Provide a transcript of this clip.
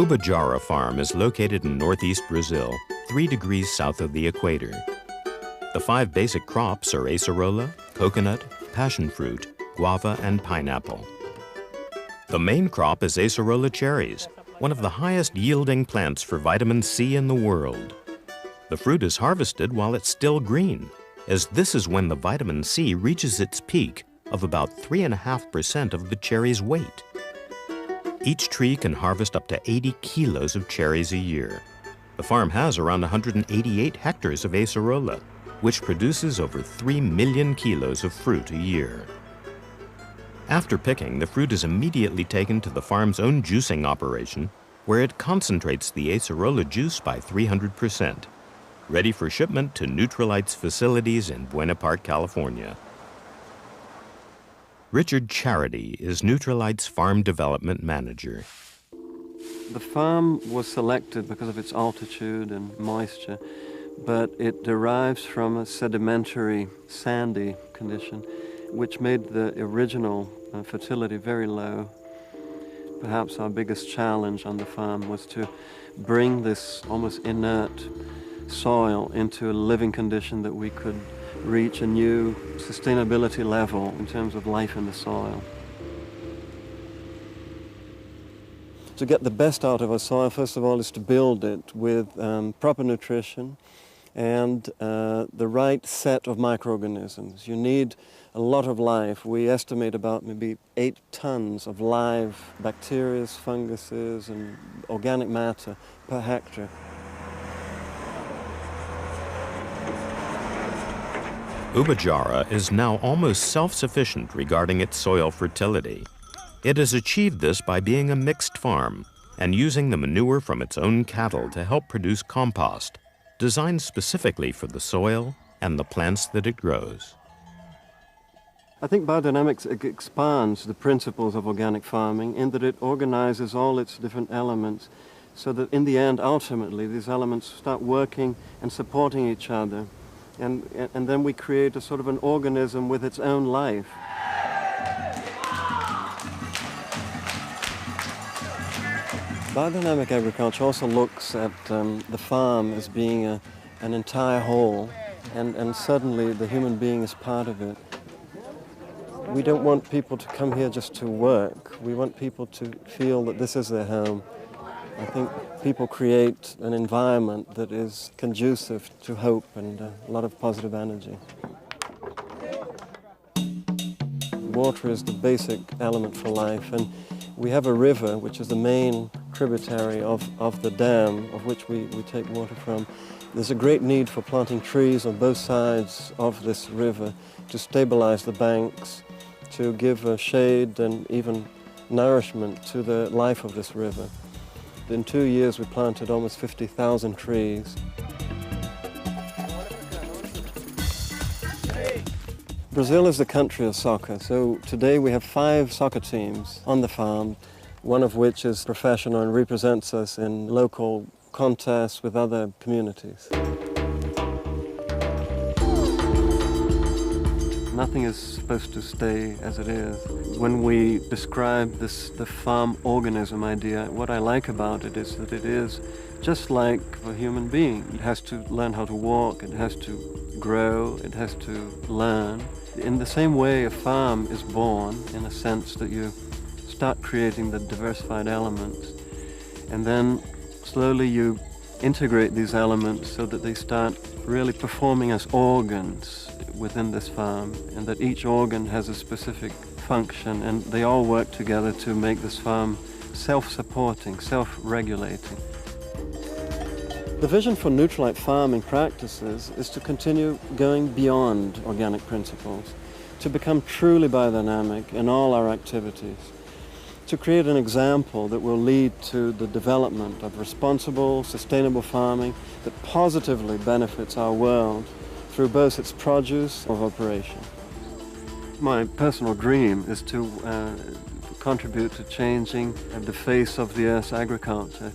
Ubajara Farm is located in northeast Brazil, 3 degrees south of the equator. The 5 basic crops are acerola, coconut, passion fruit, guava, and pineapple. The main crop is acerola cherries, one of the highest yielding plants for vitamin C in the world. The fruit is harvested while it's still green, as this is when the vitamin C reaches its peak of about 3.5% of the cherry's weight. Each tree can harvest up to 80 kilos of cherries a year. The farm has around 188 hectares of acerola, which produces over 3 million kilos of fruit a year. After picking, the fruit is immediately taken to the farm's own juicing operation, where it concentrates the acerola juice by 300%, ready for shipment to Nutrilite's facilities in Buena Park, California. Richard Charity is Nutrilite's farm development manager. The farm was selected because of its altitude and moisture, but it derives from a sedimentary, sandy condition, which made the original fertility very low. Perhaps our biggest challenge on the farm was to bring this almost inert soil into a living condition that we could reach a new sustainability level in terms of life in the soil. To get the best out of our soil, first of all, is to build it with proper nutrition and the right set of microorganisms. You need a lot of life. We estimate about maybe 8 tons of live bacteria, funguses, and organic matter per hectare. Ubajara is now almost self-sufficient regarding its soil fertility. It has achieved this by being a mixed farm and using the manure from its own cattle to help produce compost, designed specifically for the soil and the plants that it grows. I think biodynamics expands the principles of organic farming in that it organizes all its different elements so that in the end, ultimately, these elements start working and supporting each other. And then we create a sort of an organism with its own life. Biodynamic agriculture also looks at the farm as being an entire whole, and suddenly the human being is part of it. We don't want people to come here just to work. We want people to feel that this is their home. I think people create an environment that is conducive to hope and a lot of positive energy. Water is the basic element for life, and we have a river, which is the main tributary of the dam, of which we take water from. There's a great need for planting trees on both sides of this river to stabilize the banks, to give shade and even nourishment to the life of this river. In 2 years, we planted almost 50,000 trees. Brazil is the country of soccer, so today we have 5 soccer teams on the farm, one of which is professional and represents us in local contests with other communities. Nothing is supposed to stay as it is. When we describe the farm organism idea, what I like about it is that it is just like a human being. It has to learn how to walk, it has to grow, it has to learn. In the same way, a farm is born in a sense that you start creating the diversified elements, and then slowly you integrate these elements so that they start really performing as organs within this farm, and that each organ has a specific function, and they all work together to make this farm self-supporting, self-regulating. The vision for Nutrilite farming practices is to continue going beyond organic principles, to become truly biodynamic in all our activities, to create an example that will lead to the development of responsible, sustainable farming that positively benefits our world through both its produce of operation. My personal dream is to contribute to changing the face of the Earth's agriculture.